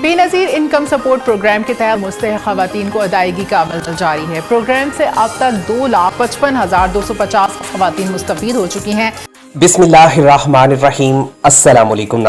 Benazir income support programme के तहत मुस्तहिक़ ख़वातीन को अदायगी का अमल जारी है। प्रोग्राम से अब तक 2,55,250 ख़वातीन मुस्तफ़ीद हो चुकी हैं। बिस्मिल्लाहिर्रहमानिर्रहीम। अस्सलाम वालेकुम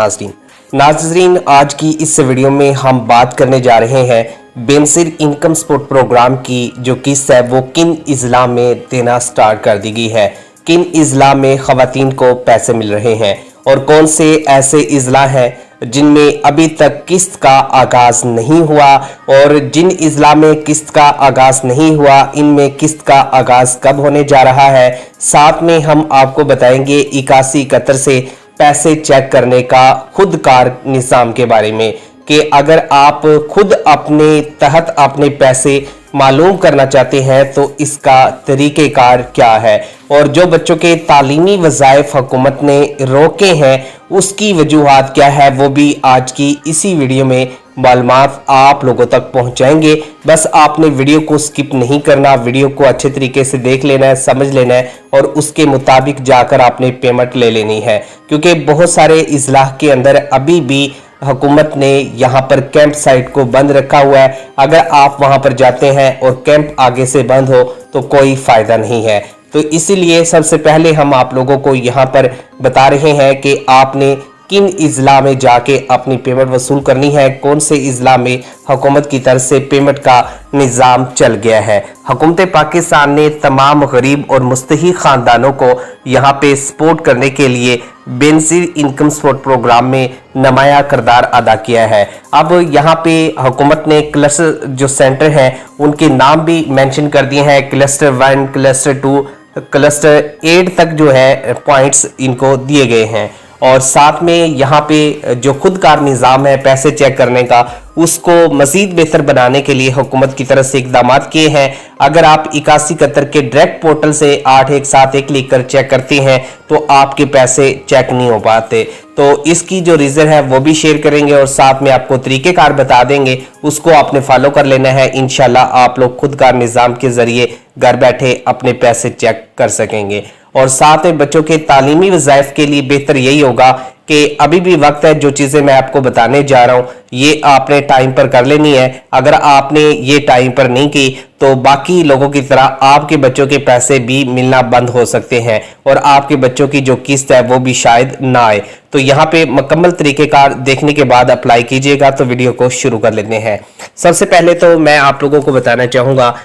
नाज़रीन, आज की इस वीडियो में हम बात करने जा रहे हैं बेनज़ीर इनकम सपोर्ट प्रोग्राम की जो किस्त है वो किन इज़ला में देना स्टार्ट कर दी गई है, किन इज़ला में ख़वातीन को पैसे मिल रहे हैं और कौन से ऐसे इज़ला हैं जिनमें अभी तक किस्त का आगाज़ नहीं हुआ, और जिन इज़ला में किस्त का आगाज़ नहीं हुआ इनमें किस्त का आगाज़ कब होने जा रहा है। साथ में हम आपको बताएंगे 8171 से पैसे चेक करने का खुदकार निज़ाम के बारे में कि अगर आप खुद अपने तहत अपने पैसे मालूम करना चाहते हैं तो इसका तरीक़ेकार क्या है, और जो बच्चों के तालीमी वज़ाइफ हुकूमत ने रोके हैं उसकी वजूहात क्या है, वो भी आज की इसी वीडियो में मालूमात आप लोगों तक पहुंचाएंगे। बस आपने वीडियो को स्किप नहीं करना, वीडियो को अच्छे तरीके से देख लेना है, समझ लेना है और उसके मुताबिक जाकर आपने पेमेंट ले लेनी है, क्योंकि बहुत सारे इज़लाह के अंदर अभी भी हुकूमत ने यहाँ पर कैंप साइट को बंद रखा हुआ है। अगर आप वहाँ पर जाते हैं और कैंप आगे से बंद हो तो कोई फ़ायदा नहीं है। तो इसीलिए सबसे पहले हम आप लोगों को यहाँ पर बता रहे हैं कि आपने किन इज़ला में जाके अपनी पेमेंट वसूल करनी है, कौन से इज़ला में हुकूमत की तरफ से पेमेंट का निज़ाम चल गया है। हुकूमत पाकिस्तान ने तमाम गरीब और मुस्तहिक़ ख़ानदानों को यहाँ पे सपोर्ट करने के लिए बेनज़ीर इनकम सपोर्ट प्रोग्राम में नुमाया किरदार अदा किया है। अब यहाँ पे हुकूमत ने क्लस्टर जो सेंटर हैं उनके नाम भी मेंशन कर दिए हैं, क्लस्टर 1, क्लस्टर 2, क्लस्टर 8 तक जो है पॉइंट्स इनको दिए गए हैं। और साथ में यहाँ पे जो खुदकार निज़ाम है पैसे चेक करने का उसको मज़ीद बेहतर बनाने के लिए हुकूमत की तरफ से इक़दाम किए हैं। अगर आप 8171 के डायरेक्ट पोर्टल से 8171 लिख कर चेक करते हैं तो आपके पैसे चेक नहीं हो पाते। तो इसकी जो रीज़न है वो भी शेयर करेंगे और साथ में आपको तरीक़ेकार बता देंगे, उसको आपने फॉलो कर लेना है। इंशाल्लाह आप लोग खुदकार निज़ाम के ज़रिए घर बैठे अपने पैसे चेक कर सकेंगे। और साथ में बच्चों के तालीमी वज़ाइफ के लिए बेहतर यही होगा कि अभी भी वक्त है, जो चीज़ें मैं आपको बताने जा रहा हूँ ये आपने टाइम पर कर लेनी है। अगर आपने ये टाइम पर नहीं की तो बाकी लोगों की तरह आपके बच्चों के पैसे भी मिलना बंद हो सकते हैं और आपके बच्चों की जो किस्त है वो भी शायद ना आए। तो यहाँ पे मुकम्मल तरीक़ेकार देखने के बाद अप्लाई कीजिएगा। तो वीडियो को शुरू कर लेते हैं। सबसे पहले तो मैं आप लोगों को बताना चाहूँगा,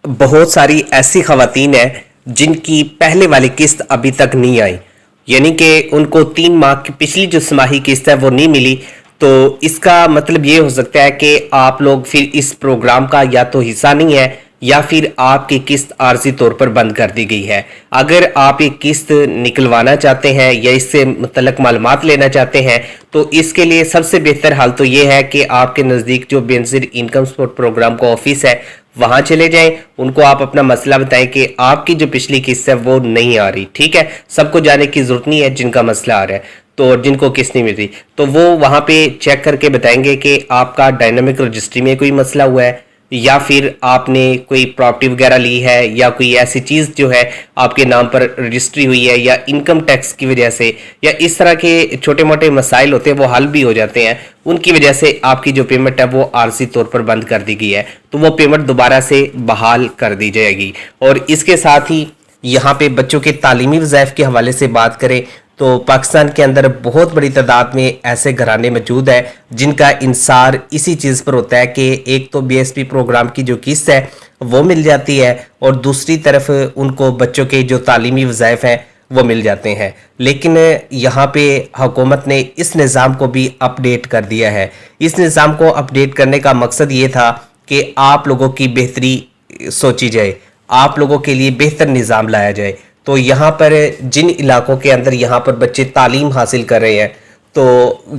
बहुत सारी ऐसी ख़वातीन हैं जिनकी पहले वाली किस्त अभी तक नहीं आई, यानी कि उनको 3 माह की पिछली जो छमाही किस्त है वो नहीं मिली। तो इसका मतलब ये हो सकता है कि आप लोग फिर इस प्रोग्राम का या तो हिस्सा नहीं है या फिर आपकी किस्त आर्जी तौर पर बंद कर दी गई है। अगर आप ये किस्त निकलवाना चाहते हैं या इससे मुतल्लक मालूमात लेना चाहते हैं तो इसके लिए सबसे बेहतर हाल तो ये है कि आपके नज़दीक जो बेनज़ीर इनकम सपोर्ट प्रोग्राम का ऑफिस है वहाँ चले जाएं, उनको आप अपना मसला बताएं कि आपकी जो पिछली किस्त है वो नहीं आ रही। ठीक है, सबको जाने की ज़रूरत नहीं है जिनका मसला आ रहा है, तो जिनको किस्त नहीं मिल रही तो वो वहाँ पे चेक करके बताएंगे कि आपका डायनामिक रजिस्ट्री में कोई मसला हुआ है या फिर आपने कोई प्रॉपर्टी वगैरह ली है या कोई ऐसी चीज़ जो है आपके नाम पर रजिस्ट्री हुई है या इनकम टैक्स की वजह से या इस तरह के छोटे मोटे मसाइल होते हैं वो हल भी हो जाते हैं, उनकी वजह से आपकी जो पेमेंट है वो आर्जी तौर पर बंद कर दी गई है। तो वो पेमेंट दोबारा से बहाल कर दी जाएगी। और इसके साथ ही यहाँ पे बच्चों के तालीमी वज़ाइफ के हवाले से बात करें तो पाकिस्तान के अंदर बहुत बड़ी तादाद में ऐसे घराने मौजूद है जिनका इंसार इसी चीज़ पर होता है कि एक तो BSP प्रोग्राम की जो किस्त है वो मिल जाती है और दूसरी तरफ उनको बच्चों के जो तालीमी वज़ाइफ हैं वो मिल जाते हैं। लेकिन यहाँ पे हुकूमत ने इस निज़ाम को भी अपडेट कर दिया है। इस निज़ाम को अपडेट करने का मकसद ये था कि आप लोगों की बेहतरी सोची जाए, आप लोगों के लिए बेहतर निज़ाम लाया जाए। तो यहाँ पर जिन इलाकों के अंदर यहाँ पर बच्चे तालीम हासिल कर रहे हैं तो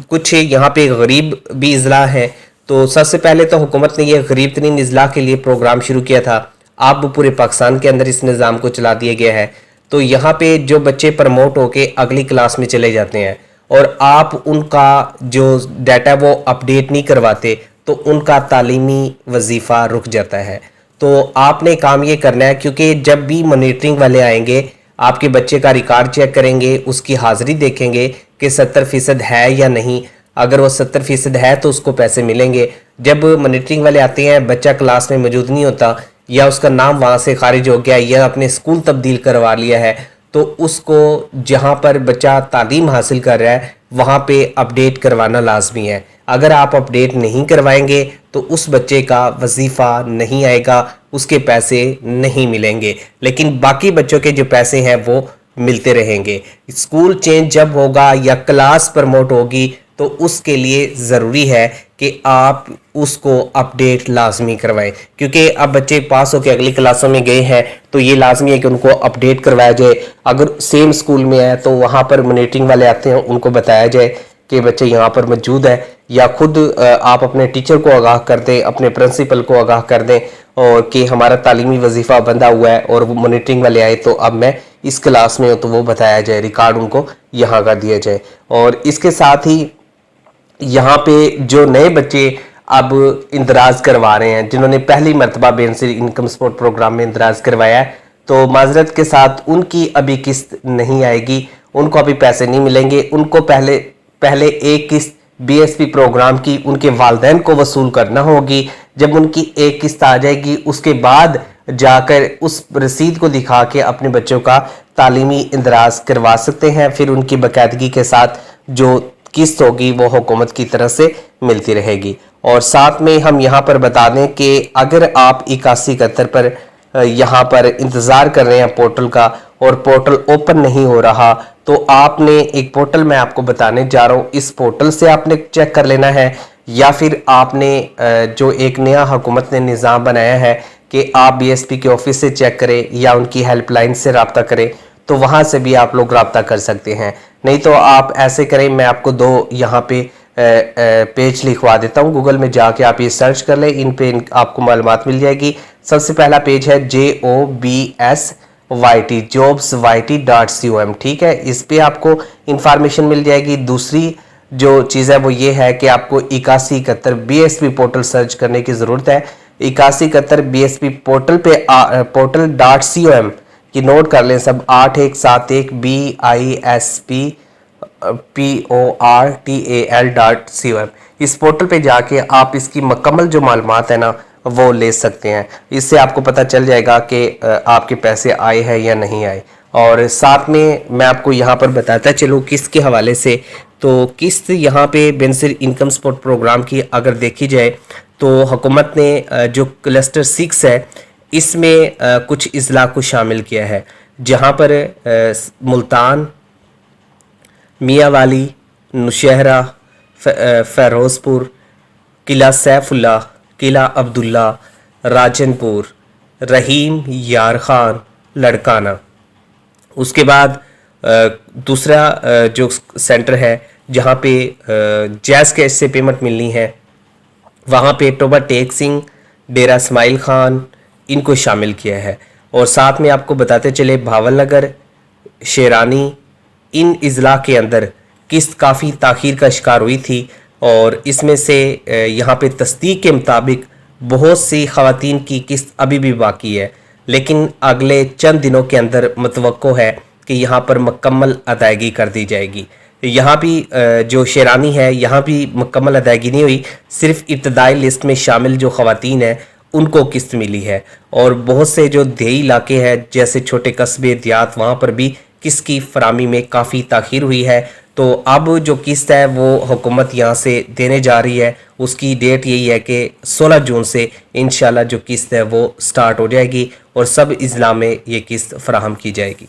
कुछ यहाँ पे गरीब भी इज़ला हैं। तो सबसे पहले तो हुकूमत ने ये गरीब तरीन इज़ला के लिए प्रोग्राम शुरू किया था। अब पूरे पाकिस्तान के अंदर इस निज़ाम को चला दिया गया है। तो यहाँ पे जो बच्चे प्रमोट होके अगली क्लास में चले जाते हैं और आप उनका जो डाटा वो अपडेट नहीं करवाते तो उनका तालीमी वजीफ़ा रुक जाता है। तो आपने काम ये करना है, क्योंकि जब भी मॉनिटरिंग वाले आएंगे आपके बच्चे का रिकॉर्ड चेक करेंगे, उसकी हाज़िरी देखेंगे कि 70% है या नहीं, अगर वो 70% है तो उसको पैसे मिलेंगे। जब मॉनिटरिंग वाले आते हैं, बच्चा क्लास में मौजूद नहीं होता या उसका नाम वहाँ से खारिज हो गया या अपने स्कूल तब्दील करवा लिया है, तो उसको जहाँ पर बच्चा तालीम हासिल कर रहा है वहाँ पे अपडेट करवाना लाजमी है। अगर आप अपडेट नहीं करवाएंगे तो उस बच्चे का वजीफ़ा नहीं आएगा, उसके पैसे नहीं मिलेंगे, लेकिन बाकी बच्चों के जो पैसे हैं वो मिलते रहेंगे। स्कूल चेंज जब होगा या क्लास प्रमोट होगी तो उसके लिए ज़रूरी है कि आप उसको अपडेट लाजमी करवाएं, क्योंकि अब बच्चे पास होकर अगली क्लासों में गए हैं तो ये लाजमी है कि उनको अपडेट करवाया जाए। अगर सेम स्कूल में है तो वहाँ पर मॉनिटरिंग वाले आते हैं, उनको बताया जाए कि बच्चे यहाँ पर मौजूद है, या खुद आप अपने टीचर को आगाह कर दें, अपने प्रिंसिपल को आगाह कर दें और कि हमारा तालीमी वजीफ़ा बंधा हुआ है और वो मॉनिटरिंग वाले आए तो अब मैं इस क्लास में हूँ, तो वो बताया जाए, रिकॉर्ड उनको यहाँ का दिया जाए। और इसके साथ ही यहाँ पे जो नए बच्चे अब इंदराज करवा रहे हैं, जिन्होंने पहली मरतबा बेनज़ीर इनकम सपोर्ट प्रोग्राम में इंदराज करवाया है, तो माजरत के साथ उनकी अभी किस्त नहीं आएगी, उनको अभी पैसे नहीं मिलेंगे। उनको पहले एक किस्त बीएसपी प्रोग्राम की उनके वालिदैन को वसूल करना होगी। जब उनकी एक किस्त आ जाएगी उसके बाद जाकर उस रसीद को दिखा के अपने बच्चों का तालीमी इंदराज करवा सकते हैं। फिर उनकी बाकायदगी के साथ जो किस्त होगी वो हुकूमत की तरफ से मिलती रहेगी। और साथ में हम यहाँ पर बता दें कि अगर आप 8171 पर यहाँ पर इंतज़ार कर रहे हैं पोर्टल का और पोर्टल ओपन नहीं हो रहा, तो आपने एक पोर्टल मैं आपको बताने जा रहा हूँ, इस पोर्टल से आपने चेक कर लेना है, या फिर आपने जो एक नया हुकूमत ने निज़ाम बनाया है कि आप बीएसपी के ऑफिस से चेक करें या उनकी हेल्पलाइन से रब्ता करें, तो वहाँ से भी आप लोग रब्ता कर सकते हैं। नहीं तो आप ऐसे करें, मैं आपको दो यहाँ पे पेज लिखवा देता हूँ, गूगल में जाके आप ये सर्च कर लें, इन पे आपको मालूमात मिल जाएगी। सबसे पहला पेज है jobsyt.com, ठीक है, इस पे आपको इंफॉर्मेशन मिल जाएगी। दूसरी जो चीज़ है वो ये है कि आपको 8171 BSP पोर्टल सर्च करने की ज़रूरत है। 8171 BSP पोर्टल पे portal.com की नोट कर लें सब, 8171 BISP इस पोर्टल पे जाके आप इसकी मुकम्मल जो मालूमात है ना वो ले सकते हैं। इससे आपको पता चल जाएगा कि आपके पैसे आए हैं या नहीं आए। और साथ में मैं आपको यहाँ पर बताता चलूँ किस्त के हवाले से, तो किस्त यहाँ पे बेनज़ीर इनकम सपोर्ट प्रोग्राम की अगर देखी जाए तो हुकूमत ने जो क्लस्टर 6 है इसमें कुछ अजला को शामिल किया है, जहाँ पर मुल्तान, मियाँवाली, नौशहरा, फ़िरोज़पुर, किला सैफुल्ला, किला अब्दुल्ला, राजनपुर, रहीम, यार खान, लड़काना। उसके बाद दूसरा जो सेंटर है जहाँ पे जैज़ कैश से पेमेंट मिलनी है, वहाँ पे टोबा टेक सिंह, डेरा इस्माइल खान, इनको शामिल किया है। और साथ में आपको बताते चले भावल नगर, शेरानी, इन अजला के अंदर किस्त काफ़ी ताख़ीर का शिकार हुई थी और इसमें से यहाँ पे तस्दीक के मुताबिक बहुत सी ख़वातीन की किस्त अभी भी बाकी है, लेकिन अगले चंद दिनों के अंदर मुतवक्को है कि यहाँ पर मुकम्मल अदायगी कर दी जाएगी। यहाँ भी जो शेरानी है यहाँ भी मुकम्मल अदायगी नहीं हुई, सिर्फ इब्तदाई लिस्ट में शामिल जो ख़वातीन हैं उनको किस्त मिली है। और बहुत से जो देही इलाके हैं जैसे छोटे कस्बे, देहात, वहाँ पर भी किस्त की फरामी में काफ़ी ताख़ीर हुई है। तो अब जो किस्त है वो हुकूमत यहाँ से देने जा रही है, उसकी डेट यही है कि 16 जून से इंशाल्लाह जो किस्त है वो स्टार्ट हो जाएगी और सब अजला में ये किस्त फराहम की जाएगी।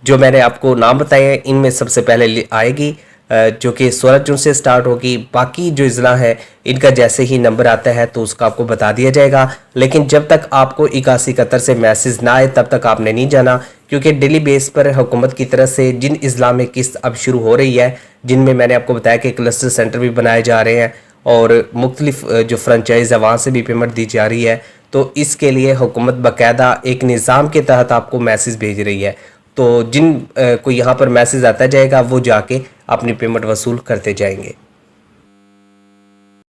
जो मैंने आपको नाम बताए हैं इनमें सबसे पहले आएगी जो कि 16 जून से स्टार्ट होगी। बाकी जो अजला है इनका जैसे ही नंबर आता है तो उसका आपको बता दिया जाएगा, लेकिन जब तक आपको 8171 से मैसेज ना आए तब तक आपने नहीं जाना, क्योंकि डेली बेस पर हुकूमत की तरफ से जिन अजला में किस्त अब शुरू हो रही है, जिनमें मैंने आपको बताया कि क्लस्टर सेंटर भी बनाए जा रहे हैं और मुख्तलिफ जो फ्रेंचाइज है वहाँ से भी पेमेंट दी जा रही है, तो इसके लिए हुकूमत बाकायदा एक निज़ाम के तहत आपको मैसेज भेज रही है। तो जिन को यहाँ पर मैसेज आता जाएगा वो जाके अपनी पेमेंट वसूल करते जाएंगे।